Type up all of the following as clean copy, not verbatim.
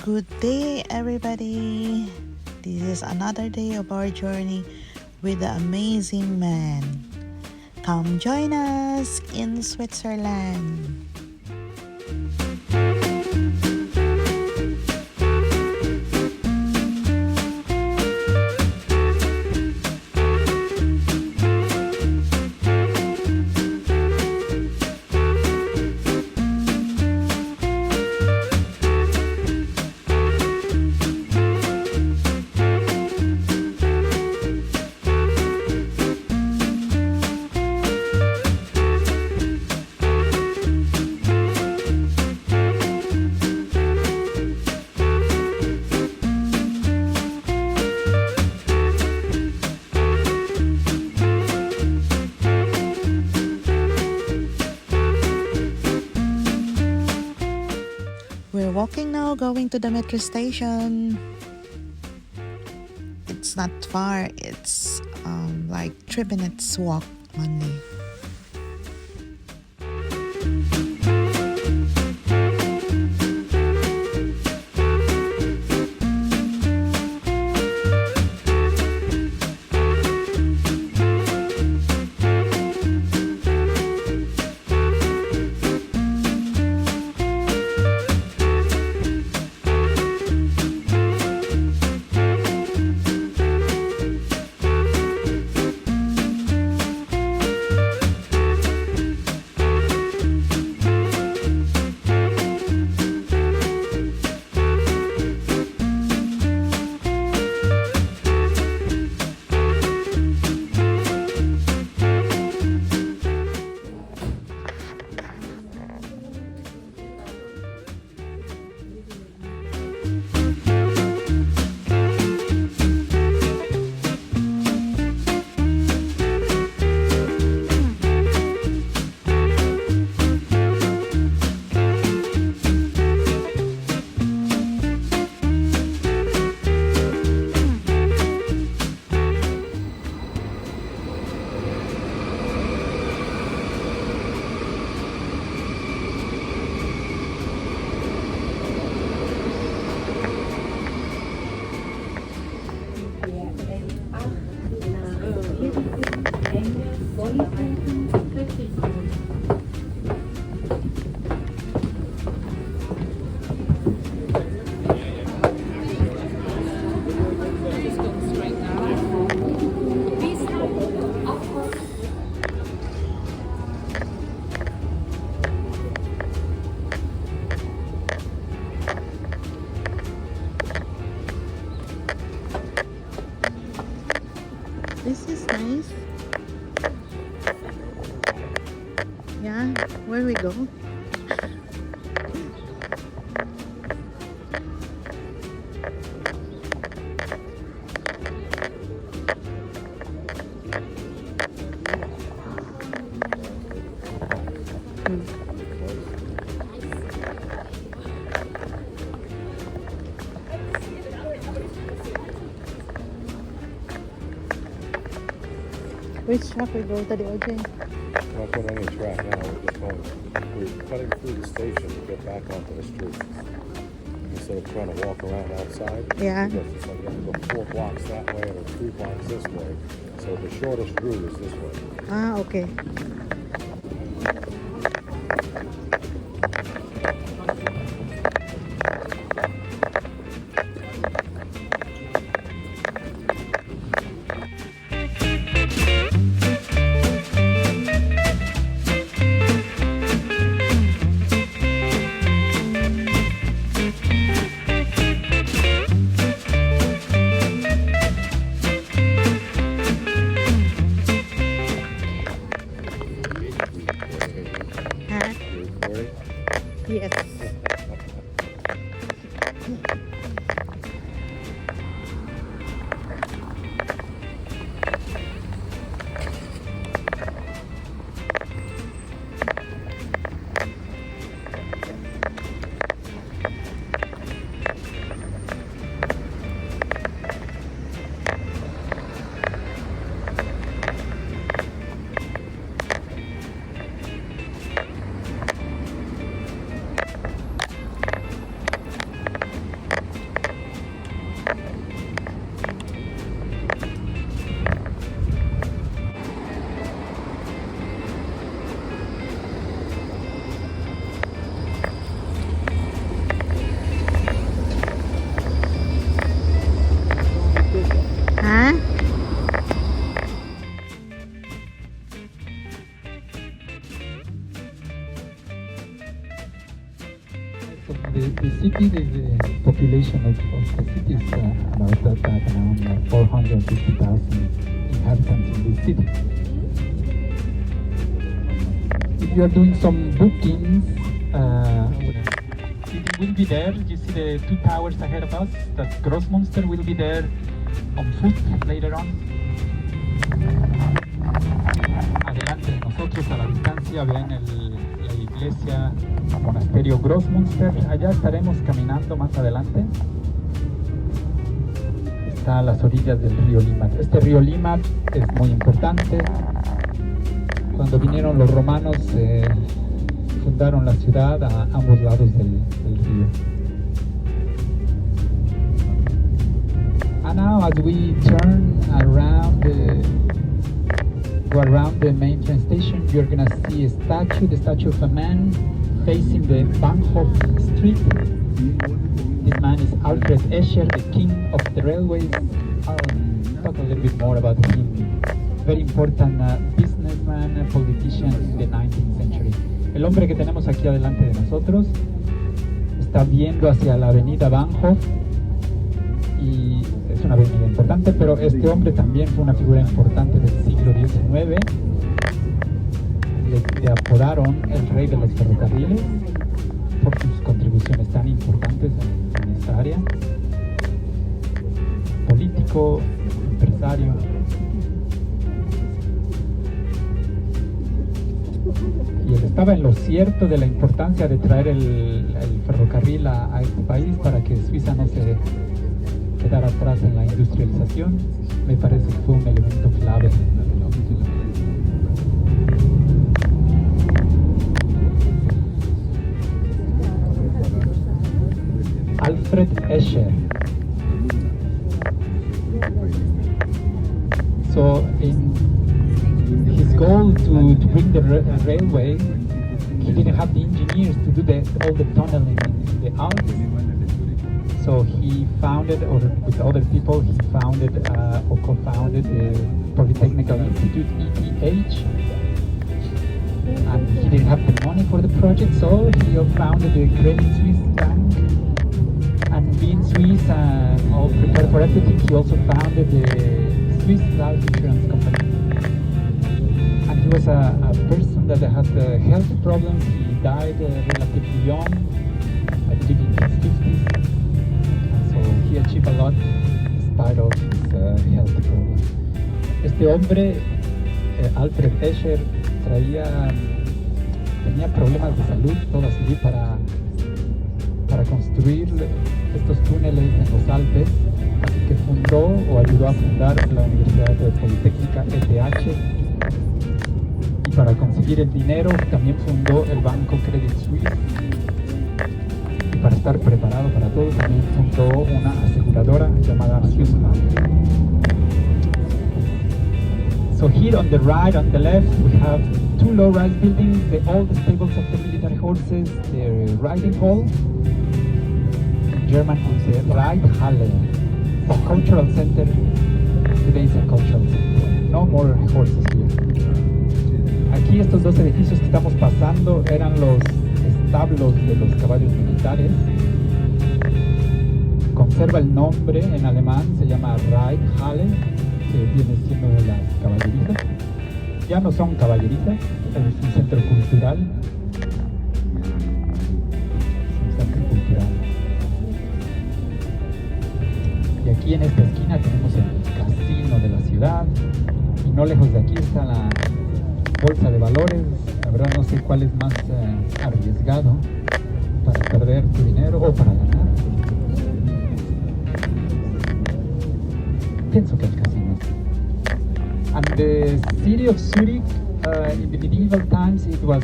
Good day, everybody. This is another day of our journey with the amazing man. Come join us in Switzerland. We're walking now, going to the metro station. It's not far, it's like 3 minutes walk only. This is nice. Yeah, where we go? Which truck we go to the OJ? We're not putting any track now, we're cutting through the station to get back onto the street. Instead of trying to walk around outside. Yeah. Because it's like you have to go 4 blocks that way or 3 blocks this way. So the shortest route is this way. Ah, okay. city, the population of the city is about around 450,000 inhabitants in this city. If you are doing some bookings, it will be there. You see the two towers ahead of us. That Grossmonster will be there on foot later on. Adelante de nosotros a la distancia ven la iglesia monasterio Grossmonster. Allá estaremos caminando más adelante. Está a las orillas del río Limat. Este río Limat es muy importante. Cuando vinieron los romanos fundaron la ciudad a ambos lados del río. And now as we turn around the main train station, you're gonna see a statue, the statue of a man facing the Bahnhof Street. This man is Alfred Escher, the king of the railways. I'll talk a little bit more about him. Very important businessman, politician in the 19th century. El hombre que tenemos aquí adelante de nosotros está viendo hacia la avenida Bahnhof y es una avenida importante, pero este hombre también fue una figura importante del siglo XIX. Le apodaron el rey de los ferrocarriles por sus contribuciones tan importantes en esta área. Político, empresario. Y él estaba en lo cierto de la importancia de traer el ferrocarril a este país para que Suiza no se quedara atrás en la industrialización. Me parece que fue un elemento clave. Alfred Escher. So in his goal to bring the railway, he didn't have the engineers to do all the tunneling in the Alps. So he founded, or with other people, he founded or co-founded the Polytechnical Institute, ETH. And he didn't have the money for the project, so he founded the Credit Suisse Bank. And being Swiss and all prepared for everything, he also founded the Swiss Life Insurance Company. And he was a person that had health problems. He died relatively young, I believe in his 50s. And so he achieved a lot in spite of his health problems. Este hombre, Alfred Escher, tenía problemas de salud toda su vida para construir estos túneles en los Alpes, así que fundó o ayudó a fundar la Universidad Politécnica ETH, y para conseguir el dinero también fundó el banco Credit Suisse, y para estar preparado para todo también fundó una aseguradora llamada Swiss Life. So here on the right, on the left, we have two low-rise buildings, the old stables of the military horses, the riding hall. In German, it's the Reithalle, the cultural center. Today is a cultural center. No more horses here. Aquí estos dos edificios que estamos pasando eran los establos de los caballos militares. Conserva el nombre en alemán, se llama Reithalle, que viene siendo las caballerizas. Ya no son caballerizas, es un centro cultural. Y aquí en esta esquina tenemos el casino de la ciudad. Y no lejos de aquí está la bolsa de valores. La verdad no sé cuál es más arriesgado para perder tu dinero o para ganar. Pienso que el casino. And the city of Zurich, in the medieval times, it was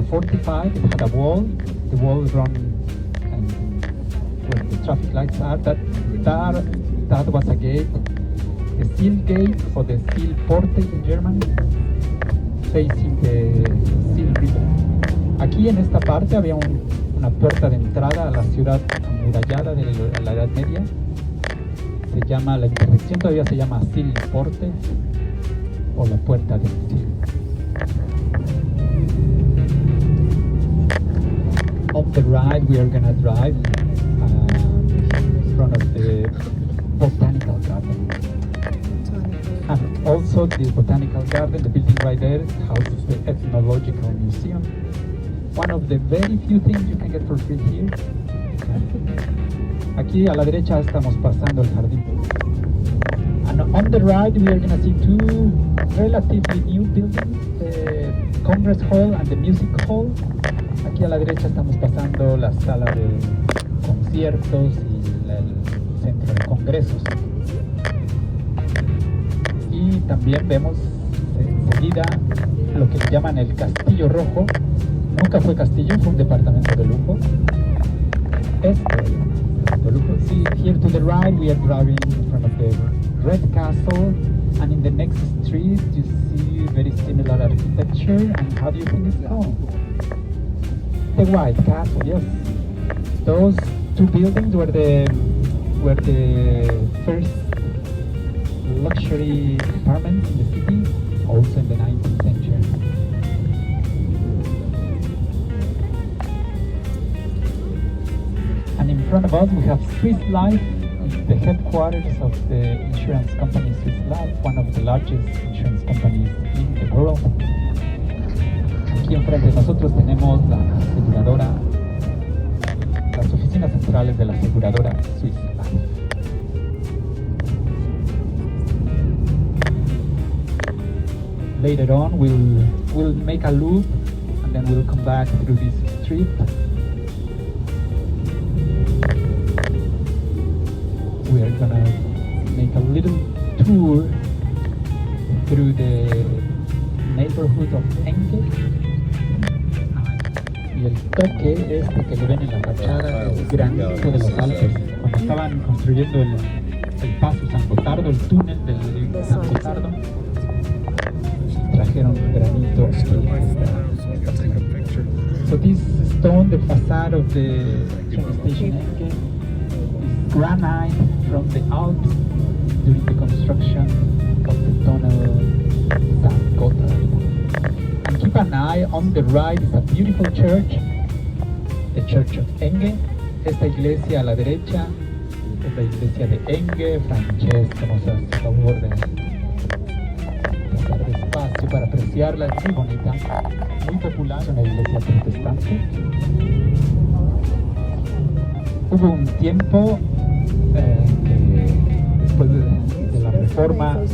fortified. It had a wall. The wall run and where the traffic lights are. That was a gate, the steel gate or the steel porte in German, facing the Steel River. Aquí en esta parte había una puerta de entrada a la ciudad amurallada de la Edad Media. Se llama, la intersección todavía se llama Steel Porte o la puerta de Steel. On the right, we are gonna drive in front of the botanical garden. And also the botanical garden, the building right there, houses the ethnological museum. One of the very few things you can get for free here. Aquí a la derecha estamos pasando el jardín. And on the right, we are gonna see two relatively new buildings, the Congress Hall and the Music Hall. Aquí a la derecha estamos pasando la sala de conciertos y el centro de congresos. Y también vemos enseguida lo que llaman el Castillo Rojo. Nunca fue castillo, fue un departamento de lujo. De lujo. See, here to the right we are driving in front of the Red Castle, and in the next street you see very similar architecture. And how do you think it's called? The White Castle, yes. Those two buildings were the first luxury apartments in the city, also in the 19th century. And in front of us we have Swiss Life, the headquarters of the insurance company Swiss Life, one of the largest insurance companies in the world. Aquí enfrente de nosotros tenemos la aseguradora, las oficinas centrales de la aseguradora Swiss Life. Later on we'll make a loop and then we'll come back through this street. We are gonna make a little tour through the neighborhood of Enge. Y el toque este que le ven en la fachada es granito de los Alpes. Cuando estaban construyendo el paso San Gotardo, el túnel del San Gotardo, trajeron granito aquí. So this stone, the facade of the train station Enge, is granite from the Alps during the construction of the tunnel San Gotthard. And keep an eye on the right is a beautiful church, the Church of Enge. Esta iglesia a la derecha es la iglesia de Enge. Francesco nos hace el favor de pasar despacio para apreciarla, es muy bonita, muy popular, una iglesia protestante. Hubo un tiempo que después de la reforma de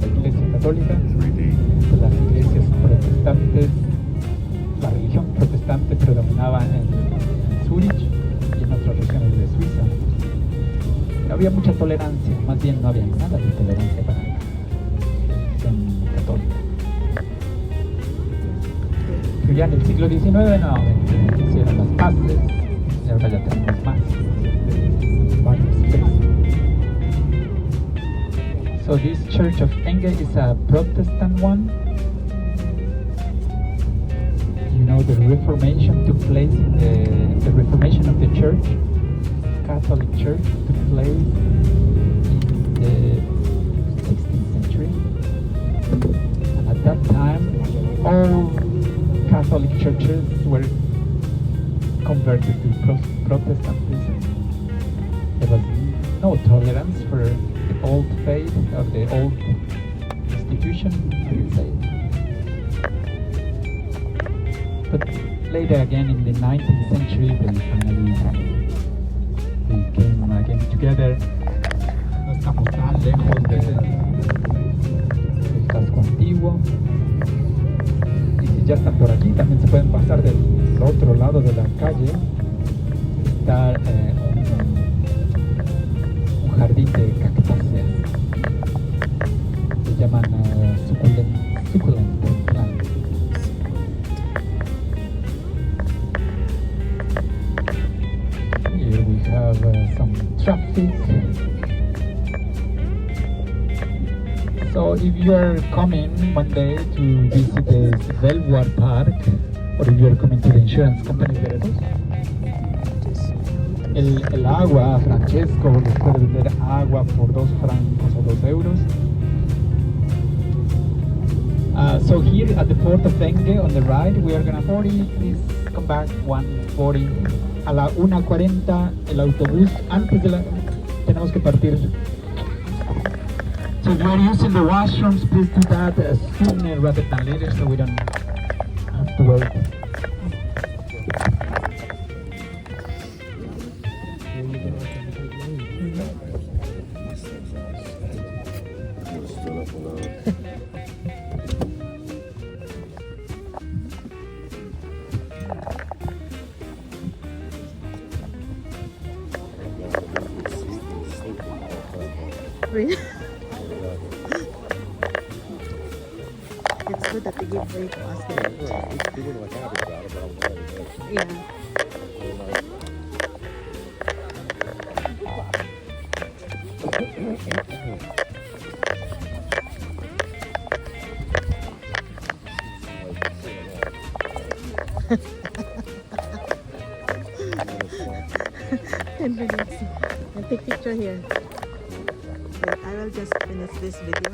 la iglesia católica, de las iglesias protestantes, la religión protestante predominaba en Zurich y en otras regiones de Suiza. No había mucha tolerancia, más bien no había nada de tolerancia para la religión católica. Pero ya en el siglo XIX no, hicieron las paces y ahora ya tenemos más varios places. So this Church of Enge is a Protestant one. You know, the Reformation took place in the Reformation of the Church, Catholic Church, took place in the 16th century. And at that time, all Catholic churches were converted to Protestantism. There was no tolerance for the old faith of the old institution, I would say. But later again in the 19th century they finally came again together. No estamos tan lejos del casco antiguo. Y si ya están por aquí también se pueden pasar del otro lado de la calle. Está un jardín de cactáceas. Se llaman succulent plants. Here we have some traffic. So if you are coming one day to visit the Belvoir Park, or if you are coming to the insurance company Veredos, el agua, Francesco les puede vender agua por 2 francos o 2 euros. So here at the port of Enge on the right, we are going to board this come back 1:40. A la 1:40 el autobús, antes de la... tenemos que partir. So if you're using the washrooms, please do that sooner rather than later so we don't have to wait. Really? It's good that they give way to us there. He didn't like happy about it, but I'm glad he did. Yeah. Very nice. Ten minutes. And take picture here. Wait, I will just finish this video.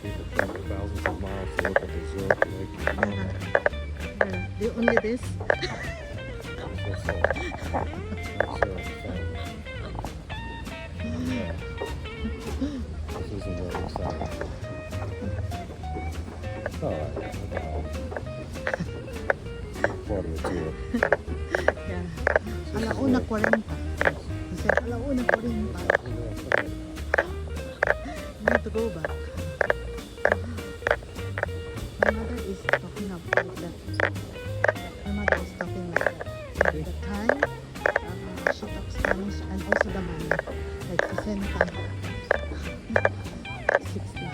People travel thousands of miles to look at the Zurich Lake. Do only this? This isn't very exciting. Alright. Part of the tour. Yeah. Alauna 40. He said, alauna 40. You need to go back. My mother is talking about that. My mother is talking like that. At the time, she talks Spanish and also the money. Like 60. 60.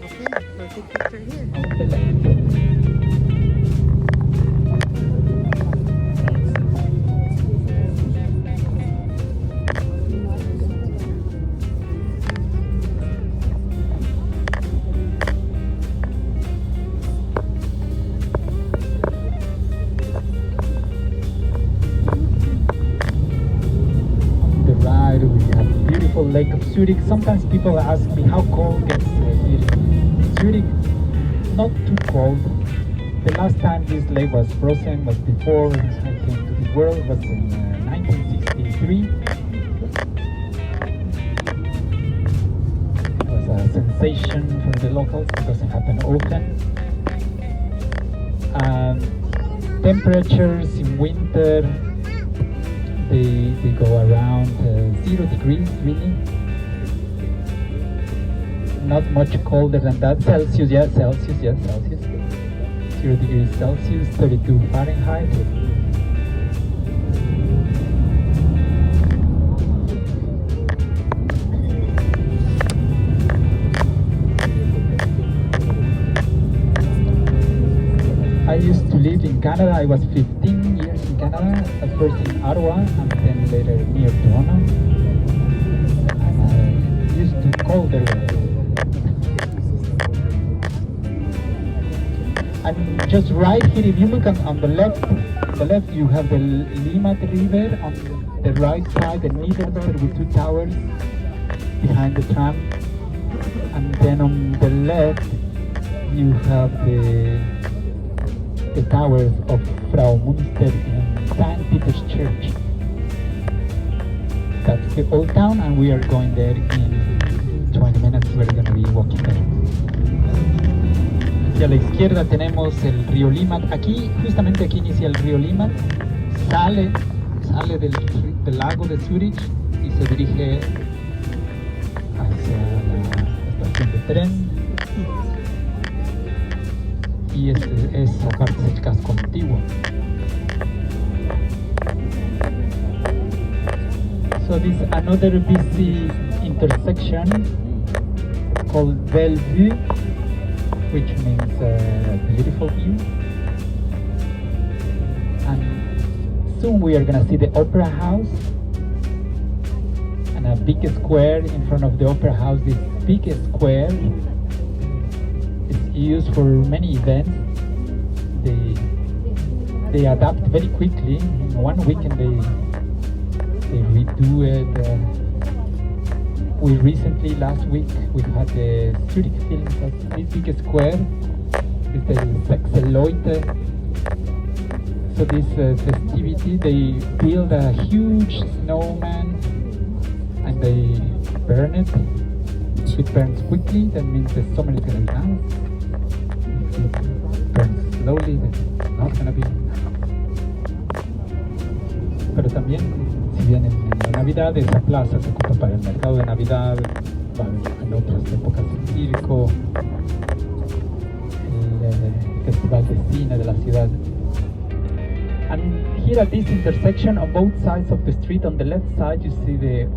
Okay, we'll take picture here. Lake of Zurich. Sometimes people ask me how cold gets here. Zurich, not too cold. The last time this lake was frozen was before I came to the world, was in 1963. It was a sensation for the locals. It doesn't happen often. Temperatures in winter, they go around 0 degrees really. Not much colder than that. Celsius, yes, Celsius, yes, Celsius. 0 degrees Celsius, 32 Fahrenheit. I used to live in Canada. I was 15 years in Canada, at first in Ottawa and then later near Toronto. And I used to colder weather. And just right here, if you look on the left you have the Limmat River. On the right side, the Niederdorer with two towers behind the tram. And then on the left, you have the towers of Frau Munster in St. Peter's Church. That's the old town, and we are going there in 20 minutes. We're going to be walking there. Hacia la izquierda tenemos el río Limmat. Aquí, justamente aquí inicia el río Limmat. Sale del lago de Zurich y se dirige hacia la estación de tren. Y esa parte es el casco antiguo. So this is another busy intersection called Bellevue, which means beautiful view. And soon we are gonna see the Opera House and a big square in front of the Opera House. This big square is used for many events. they adapt very quickly. In 1 weekend they redo it. We recently, last week, we had the Zurich Film Festival. This big square is the Sechseleute. So this festivity, they build a huge snowman and they burn it. If it burns quickly, that means the summer is going to be nice. If it burns slowly, then it's not going to be. Pero también, si bien en la Navidad esa plaza se ocupa para el mercado de Navidad, en otras épocas el circo, el festival de cine de la ciudad. And here at this intersection, on both sides of the street, on the left side you see the